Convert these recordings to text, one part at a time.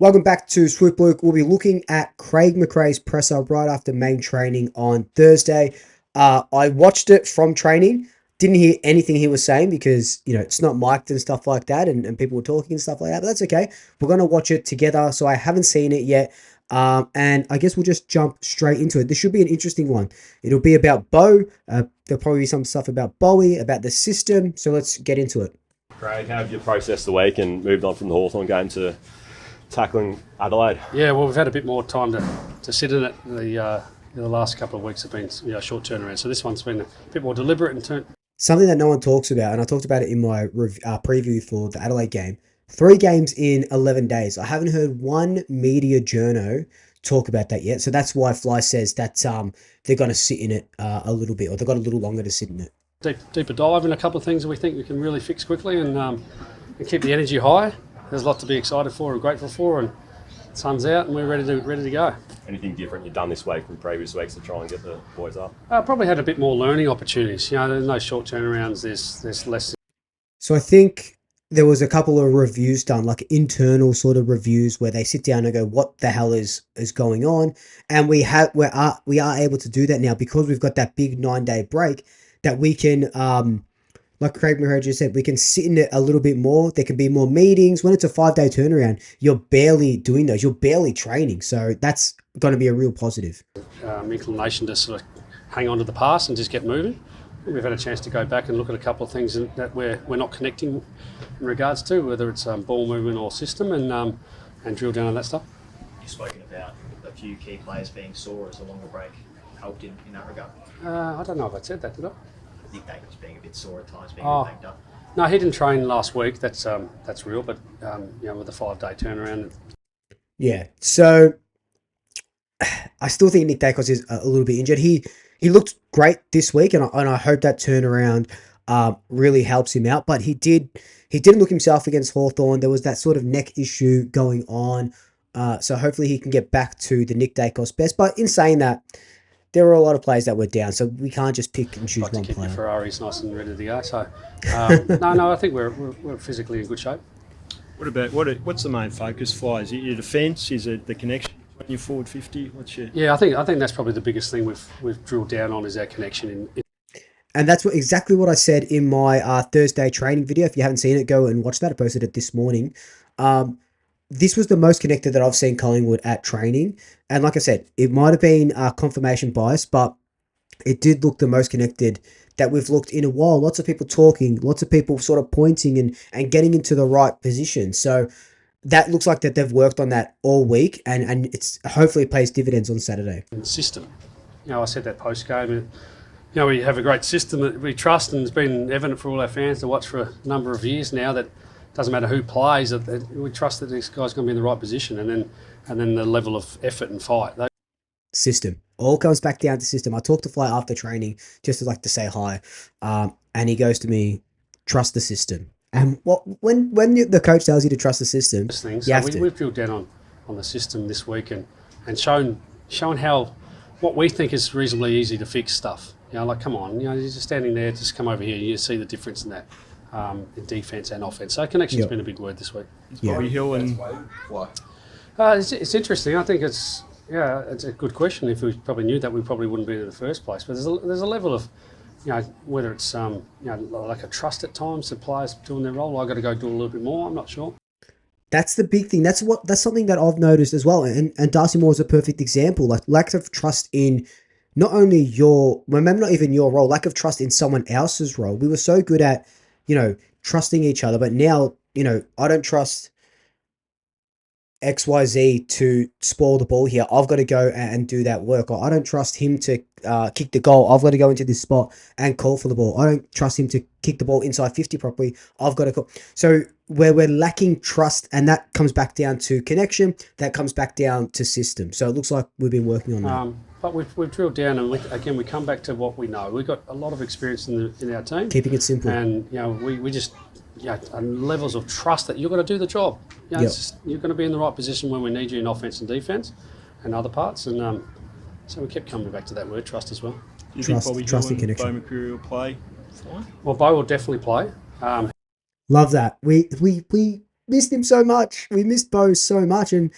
Welcome back to Swoop Luke. We'll be looking at Craig McRae's presser right after main training on Thursday. I watched it from training. Didn't hear anything he was saying because, it's not mic'd and stuff like that and people were talking and stuff like that, but that's okay. We're going to watch it together, so I haven't seen it yet. And I guess we'll just jump straight into it. This should be an interesting one. It'll be about Bo. There'll probably be some stuff about Bowie, about the system, so let's get into it. Craig, how have you processed the week and moved on from the Hawthorn game to tackling Adelaide? Yeah, well, we've had a bit more time to sit in it. The last couple of weeks have been short turnaround, so this one's been a bit more deliberate and Something that no one talks about, and I talked about it in my preview for the Adelaide game. 3 games in 11 days. I haven't heard one media journo talk about that yet, so that's why Fly says that they're going to sit in it a little bit, or they've got a little longer to sit in it. deeper dive in a couple of things that we think we can really fix quickly and keep the energy high. There's a lot to be excited for and grateful for, and the sun's out and we're ready to go. Anything different you've done this week from previous weeks to try and get the boys up? Probably had a bit more learning opportunities. There's no short turnarounds. There's less. So I think there was a couple of reviews done, like internal sort of reviews, where they sit down and go, "What the hell is going on?" And we are able to do that now because we've got that big 9-day break that we can. Like Craig McRae just said, we can sit in it a little bit more. There can be more meetings. When it's a 5-day turnaround, you're barely doing those. You're barely training. So that's going to be a real positive. Inclination to sort of hang on to the past and just get moving. We've had a chance to go back and look at a couple of things that we're not connecting in regards to, whether it's ball movement or system, and drill down on that stuff. You've spoken about a few key players being sore as a longer break helped in that regard. I don't know if I said that, did I? Nick Dacos being a bit sore at times, being a bit banged up. No, he didn't train last week. That's real, but with a 5-day turnaround. Yeah. So I still think Nick Dacos is a little bit injured. He looked great this week, and I hope that turnaround really helps him out. But he didn't look himself against Hawthorn. There was that sort of neck issue going on. So hopefully he can get back to the Nick Dacos best. But in saying that, there were a lot of players that were down, so we can't just pick and choose one keep player. Your Ferrari's nice and ready to go. So no, I think we're physically in good shape. What's the main focus, Fly? Is it your defence? Is it the connection between your forward 50? Yeah, I think that's probably the biggest thing we've drilled down on is our connection in. And that's exactly what I said in my Thursday training video. If you haven't seen it, go and watch that. I posted it this morning. This was the most connected that I've seen Collingwood at training. And like I said, it might have been confirmation bias, but it did look the most connected that we've looked in a while. Lots of people talking, lots of people sort of pointing and getting into the right position. So that looks like that they've worked on that all week, and it's hopefully pays dividends on Saturday. System. I said that post-game. We have a great system that we trust, and it's been evident for all our fans to watch for a number of years now that doesn't matter who plays, that we trust that this guy's going to be in the right position, and then the level of effort and fight. System. All comes back down to system. I talked to Fly after training just to say hi, and he goes to me, trust the system. And when the coach tells you to trust the system, we've drilled down on the system this week and shown how what we think is reasonably easy to fix stuff. Come on, you're just standing there, just come over here, you see the difference in that. In defence and offence. So connection's been a big word this week. Bobby Hill and Why? It's interesting. I think it's a good question. If we probably knew that, we probably wouldn't be in the first place. But there's a level of, whether it's like a trust at times, the players doing their role. I've got to go do a little bit more. I'm not sure. That's the big thing. That's something that I've noticed as well. And Darcy Moore is a perfect example. Like lack of trust in not only not even your role, lack of trust in someone else's role. We were so good at trusting each other. But now, I don't trust XYZ to spoil the ball here. I've got to go and do that work. Or I don't trust him to kick the goal. I've got to go into this spot and call for the ball. I don't trust him to kick the ball inside 50 properly. I've got to call. So where we're lacking trust, and that comes back down to connection, that comes back down to system. So it looks like we've been working on that. But we've drilled down, and we come back to what we know. We've got a lot of experience in our team. Keeping it simple. And, we just, and levels of trust that you're going to do the job. You're going to be in the right position when we need you in offence and defence and other parts. And so we kept coming back to that word, trust as well. Do you think Bobby Hill and Bo McCreary will play? Well, Bo will definitely play. Love that. We missed him so much. We missed Bo so much, and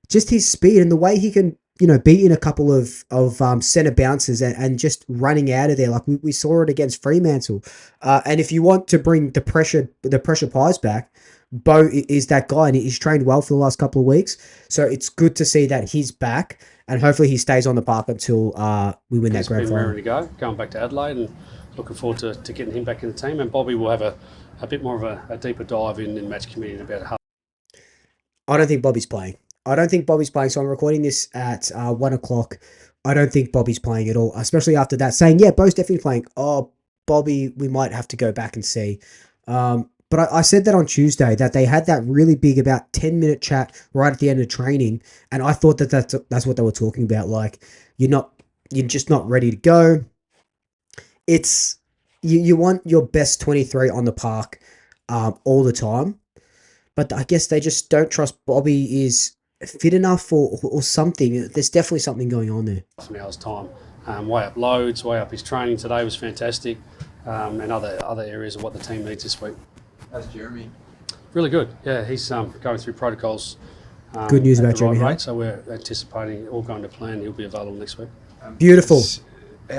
just his speed and the way he can, beat in a couple of centre bounces and just running out of there. Like we saw it against Fremantle. And if you want to bring the pressure pies back, Bo is that guy, and he's trained well for the last couple of weeks. So it's good to see that he's back, and hopefully he stays on the park until we win that grand final. Ready to go, going back to Adelaide, and looking forward to getting him back in the team. And Bobby will have a bit more of a deeper dive in match committee in about half. I don't think Bobby's playing. So I'm recording this at 1 o'clock. I don't think Bobby's playing at all, especially after that saying, yeah, Bo's definitely playing. Oh, Bobby, we might have to go back and see. But I said that on Tuesday, that they had that really big about 10-minute chat right at the end of training, and I thought that's what they were talking about. Like, you're just not ready to go. It's you want your best 23 on the park all the time, but I guess they just don't trust Bobby is fit enough or something. There's definitely something going on there. Half an hour's time, way up loads, way up his training today was fantastic, and other areas of what the team needs this week. How's Jeremy? Really good. Yeah, he's going through protocols. Good news at about the right Jeremy. rate, so we're anticipating all going to plan. He'll be available next week. Beautiful.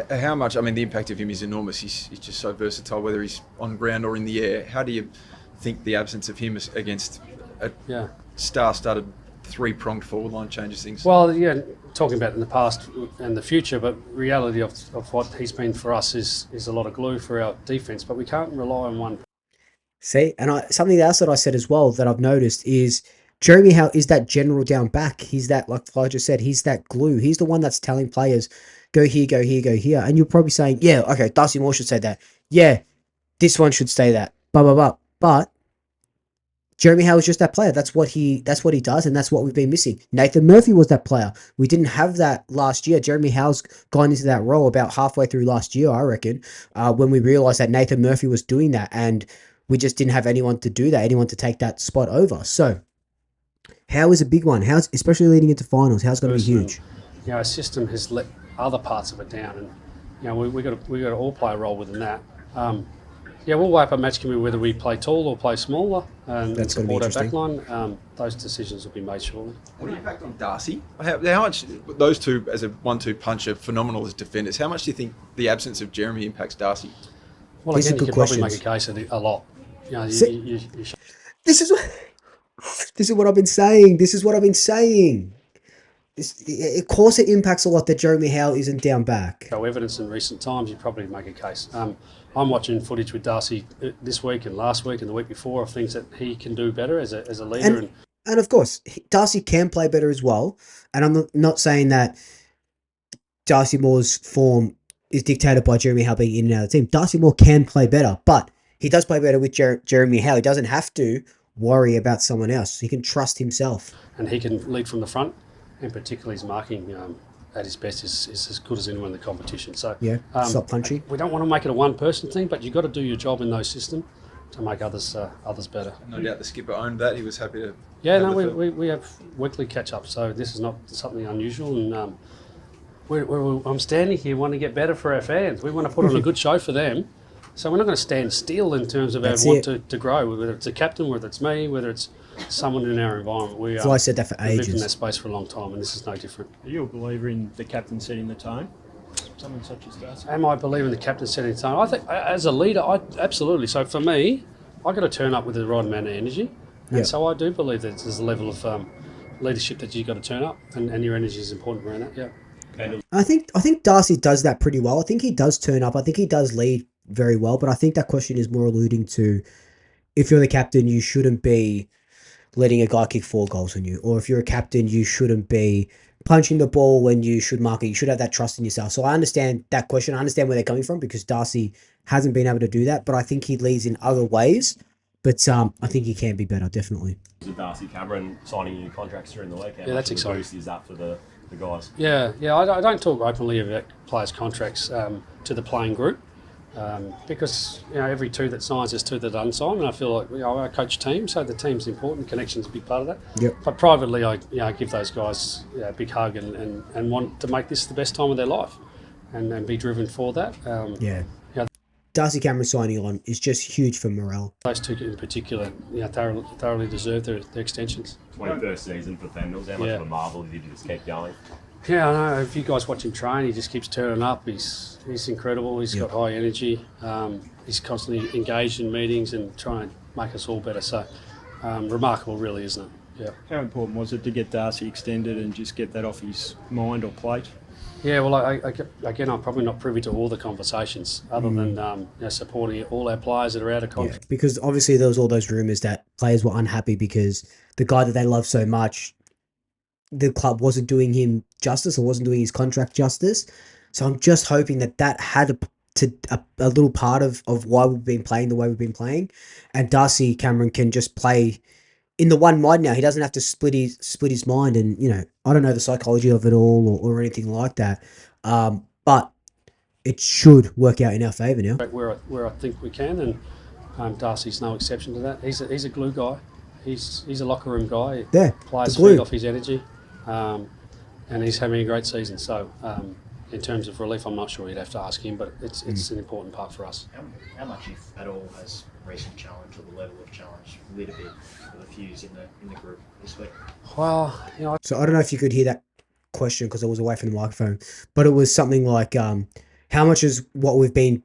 How much? I mean, the impact of him is enormous. He's just so versatile, whether he's on ground or in the air. How do you think the absence of him against a star-studded three-pronged forward line changes things? Well, yeah, talking about in the past and the future, but reality of what he's been for us is a lot of glue for our defence, but we can't rely on one. See, and something else that I said as well that I've noticed is Jeremy Howe is that general down back. He's that, like I just said, he's that glue. He's the one that's telling players, go here, go here, go here. And you're probably saying, yeah, okay, Darcy Moore should say that. Yeah, this one should say that. Blah, blah, blah. But Jeremy Howe is just that player. That's what he does, and that's what we've been missing. Nathan Murphy was that player. We didn't have that last year. Jeremy Howe's gone into that role about halfway through last year, I reckon, when we realised that Nathan Murphy was doing that, and we just didn't have anyone to do that, anyone to take that spot over. So Howe is a big one. Howe's, especially leading into finals, Howe's going to be huge. Our system has let other parts of it down, and we got to all play a role within that. We'll weigh up a match committee whether we play tall or play smaller, and that's going to be interesting. Backline. Those decisions will be made shortly. What impact on Darcy? How much those two as a 1-2 punch are phenomenal as defenders? How much do you think the absence of Jeremy impacts Darcy? Well, These again, are you good could probably make questions. a case of a lot. This is what I've been saying. Of course, it impacts a lot that Jeremy Howe isn't down back. No evidence in recent times, you'd probably make a case. I'm watching footage with Darcy this week and last week and the week before of things that he can do better as a leader. And of course, Darcy can play better as well. And I'm not saying that Darcy Moore's form is dictated by Jeremy Howe being in and out of the team. Darcy Moore can play better, but he does play better with Jeremy Howe. He doesn't have to worry about someone else. He can trust himself. And he can lead from the front, and particularly his marking at his best is as good as anyone in the competition. So it's not punchy. We don't want to make it a one-person thing, but you've got to do your job in those systems to make others better. No doubt the skipper owned that. He was happy to... We have weekly catch-ups, so this is not something unusual. And I'm standing here wanting to get better for our fans. We want to put on a good show for them. So we're not going to stand still in terms of our want to grow, whether it's a captain, whether it's me, whether it's someone in our environment. I said that for ages. We've lived in that space for a long time, and this is no different. Are you a believer in the captain setting the tone? Someone such as Darcy? Am I a believer in the captain setting the tone? I think, as a leader, absolutely. So for me, I've got to turn up with the right amount of energy. And so I do believe that there's a level of leadership that you've got to turn up, and your energy is important around that, I think Darcy does that pretty well. I think he does turn up. I think he does lead very well, but I think that question is more alluding to if you're the captain, you shouldn't be letting a guy kick 4 goals on you. Or if you're a captain, you shouldn't be punching the ball when you should mark it. You should have that trust in yourself. So I understand that question. I understand where they're coming from because Darcy hasn't been able to do that, but I think he leads in other ways. But I think he can be better, definitely. Darcy Cameron signing new contracts during the week. Yeah, that's exciting. Boost is that for the guys? Yeah. I don't talk openly about players' contracts to the playing group because every 2 that signs, there's 2 that unsign, and I feel like I coach team, so the team's important. Connection's a big part of that. Yep. But privately, I give those guys a big hug and want to make this the best time of their life, and be driven for that. Darcy Cameron signing on is just huge for morale. Those two in particular, thoroughly deserve their extensions. 21st season for Pendles. How much of a marvel did you just keep going? Yeah, I know. If you guys watch him train, he just keeps turning up. He's incredible. He's got high energy. He's constantly engaged in meetings and trying to make us all better. So, remarkable, really, isn't it? Yeah. How important was it to get Darcy extended and just get that off his mind or plate? Yeah, well, again, I'm probably not privy to all the conversations other than supporting all our players that are out of contract. Yeah, because obviously there was all those rumours that players were unhappy because the guy that they love so much, the club wasn't doing him justice or wasn't doing his contract justice. So I'm just hoping that had a little part of why we've been playing the way we've been playing, and Darcy Cameron can just play in the one mind now. He doesn't have to split his mind, and I don't know the psychology of it all or anything like that, but it should work out in our favour now. Where I think we can, and Darcy's no exception to that. He's a glue guy. He's a locker room guy. Yeah, players the glue. feed off his energy, and he's having a great season. So in terms of relief, I'm not sure you'd have to ask him, but it's an important part for us. How much, if at all, has recent challenge or the level of challenge lit a bit of the fuse in the group this week? Well, So I don't know if you could hear that question because I was away from the microphone, but it was something like, how much is how we've been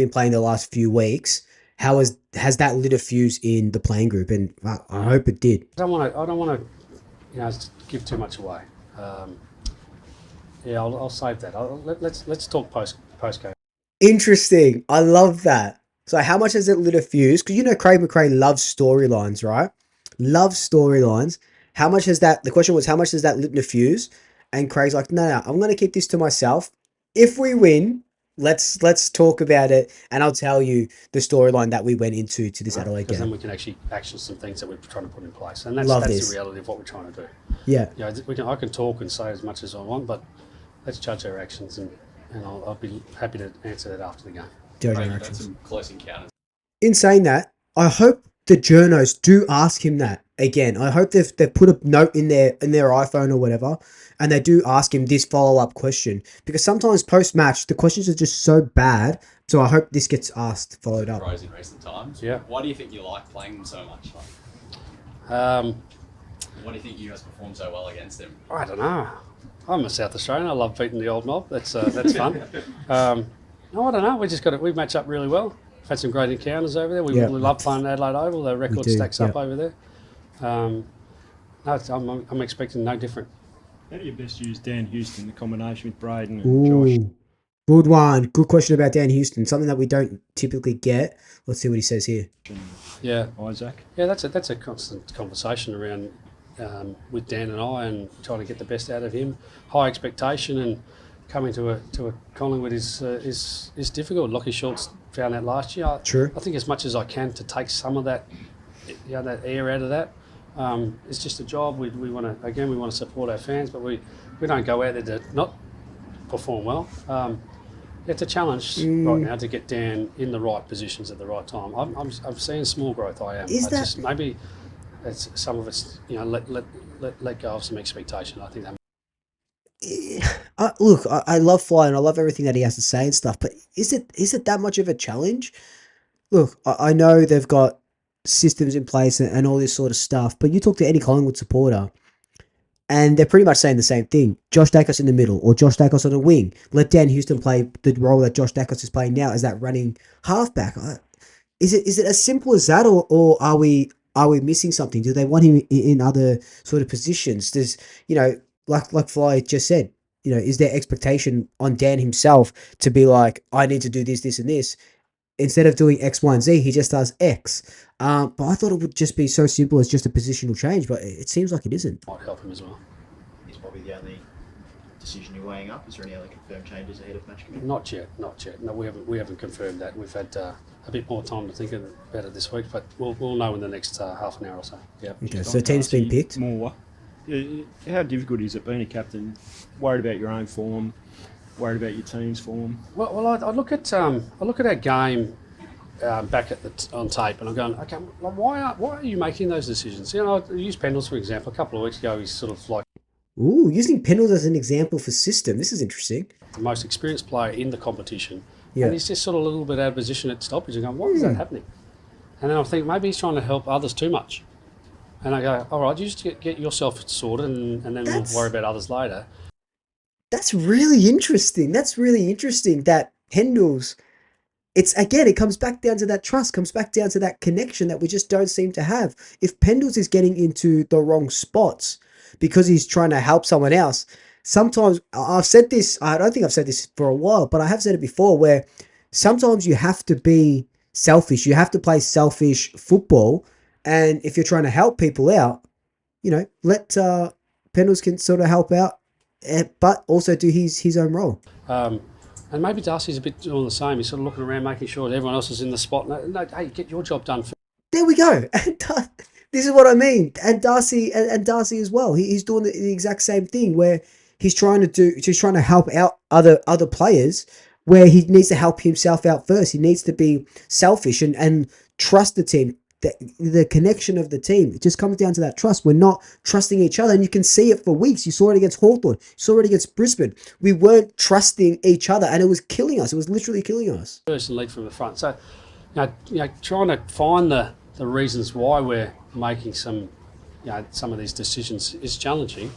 playing the last few weeks? Has that lit a fuse in the playing group? And I hope it did. I don't want to give too much away. I'll save that. Let's talk post game. Interesting. I love that. So how much has it lit a fuse? Because Craig McRae loves storylines, right? Loves storylines. How much has that? The question was, how much has that lit a fuse? And Craig's like, no, I'm going to keep this to myself. If we win, let's talk about it, and I'll tell you the storyline that we went into this Adelaide game. Because then we can actually action some things that we're trying to put in place, and that's the reality of what we're trying to do. Yeah. I can talk and say as much as I want, but let's judge our actions, and I'll be happy to answer that after the game. Judge our actions. Some close encounters. In saying that, I hope the journos do ask him that again. I hope they've put a note in their iPhone or whatever, and they do ask him this follow-up question, because sometimes post-match the questions are just so bad. So I hope this gets asked, followed up. Pros in recent times. Yeah. Why do you think you like playing them so much? Um, Why do you think you guys perform so well against them? I don't know. I'm a South Australian. I love beating the old mob. That's fun. No, I don't know. We match up really well. We've had some great encounters over there. We love playing Adelaide Oval. The record stacks up over there. No, I'm expecting no different. How do you best use Dan Houston, the combination with Braden and Ooh, Josh? good one. Good question about Dan Houston. Something that we don't typically get. Let's see what he says here. Yeah, Isaac? Yeah, that's a constant conversation around with Dan and I, and trying to get the best out of him. High expectation, and coming to a Collingwood is difficult. Lockie Schultz found that last year. True. I think as much as I can to take some of that, that air out of that. It's just a job. We want to support our fans, but we don't go out there to not perform well. It's a challenge right now to get Dan in the right positions at the right time. I'm seeing small growth. I am. Maybe it's some of it's let go of some expectation. I think that. Look, I love Fly and I love everything that he has to say and stuff, but is it that much of a challenge? Look, I know they've got systems in place and all this sort of stuff, but you talk to any Collingwood supporter and they're pretty much saying the same thing. Josh Dacos in the middle or Josh Dacos on the wing. Let Dan Houston play the role that Josh Dacos is playing now as that running halfback. Is it as simple as that, or are we missing something? Do they want him in other sort of positions? Does, like Fly just said, is there expectation on Dan himself to be like, I need to do this, and this? Instead of doing X, Y, and Z, he just does X. But I thought it would just be so simple as just a positional change, but it seems like it isn't. Might help him as well. Is probably the only decision you're weighing up. Is there any other confirmed changes ahead of match committee? Not yet. No, we haven't confirmed that. We've had a bit more time to think about it this week, but we'll know in the next half an hour or so. Yeah. Okay, so team's been picked. More. How difficult is it being a captain? Worried about your own form, worried about your team's form? Well, I look at our game back on tape, and I'm going, okay, why are you making those decisions? I use Pendles for example. A couple of weeks ago, he's sort of like Ooh, using Pendles as an example for system. This is interesting. the most experienced player in the competition, Yeah. And he's just sort of a little bit out of position at stoppage and going, why is that happening? And then I think maybe he's trying to help others too much. And I go, all right, you just get yourself sorted and then we'll worry about others later. That's really interesting. That's really interesting that Pendles, it's again, it comes back down to that trust, comes back down to that connection that we just don't seem to have. If Pendles is getting into the wrong spots because he's trying to help someone else, sometimes I've said this, I don't think I've said this for a while, but I have said it before, where sometimes you have to be selfish. You have to play selfish football. And if you're trying to help people out, let Pendles can sort of help out, but also do his own role. And maybe Darcy's a bit doing the same. He's sort of looking around, making sure that everyone else is in the spot. No, hey, get your job done first. There we go. And this is what I mean. And Darcy and Darcy as well. He's doing the exact same thing where he's trying to help out other players where he needs to help himself out first. He needs to be selfish and trust the team. The connection of the team, it just comes down to that trust. We're not trusting each other, and you can see it for weeks. You saw it against Hawthorn. You saw it against Brisbane. We weren't trusting each other, and it was killing us. It was literally killing us. First and lead from the front. So, trying to find the reasons why we're making some of these decisions is challenging.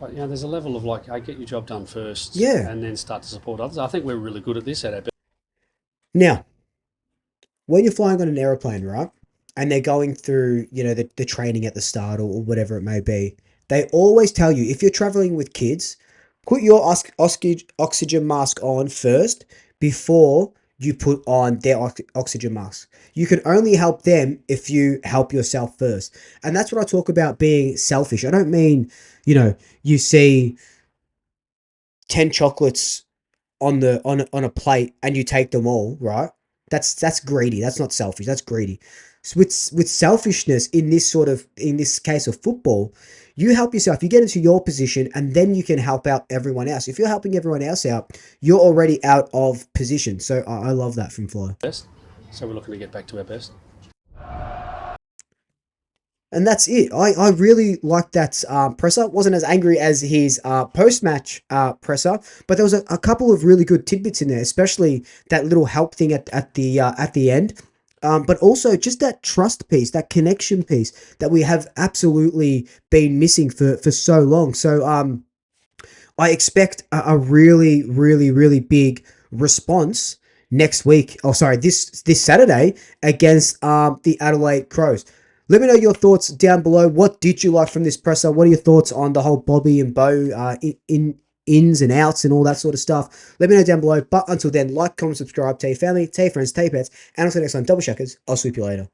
But there's a level of hey, get your job done first, and then start to support others. I think we're really good at this at our best. Now, when you're flying on an aeroplane, right? And they're going through, the training at the start or whatever it may be, they always tell you, if you're traveling with kids, put your oxygen mask on first before you put on their oxygen mask. You can only help them if you help yourself first. And that's what I talk about being selfish. I don't mean, you see 10 chocolates on a plate and you take them all, right? That's greedy. That's not selfish. That's greedy. So with selfishness in this case of football, you help yourself. You get into your position, and then you can help out everyone else. If you're helping everyone else out, you're already out of position. So I love that from Flo. Best. So we're looking to get back to our best. And that's it. I really liked that presser. Wasn't as angry as his post-match presser, but there was a couple of really good tidbits in there, especially that little help thing at the end. But also just that trust piece, that connection piece that we have absolutely been missing for so long. So I expect a really, really, really big response next week. Oh, sorry, this Saturday against the Adelaide Crows. Let me know your thoughts down below. What did you like from this presser? What are your thoughts on the whole Bobby and Bo ins and outs and all that sort of stuff? Let me know down below. But until then, like, comment, subscribe, tell your family, tell your friends, tell your pets, and until next time, double checkers. I'll swoop you later.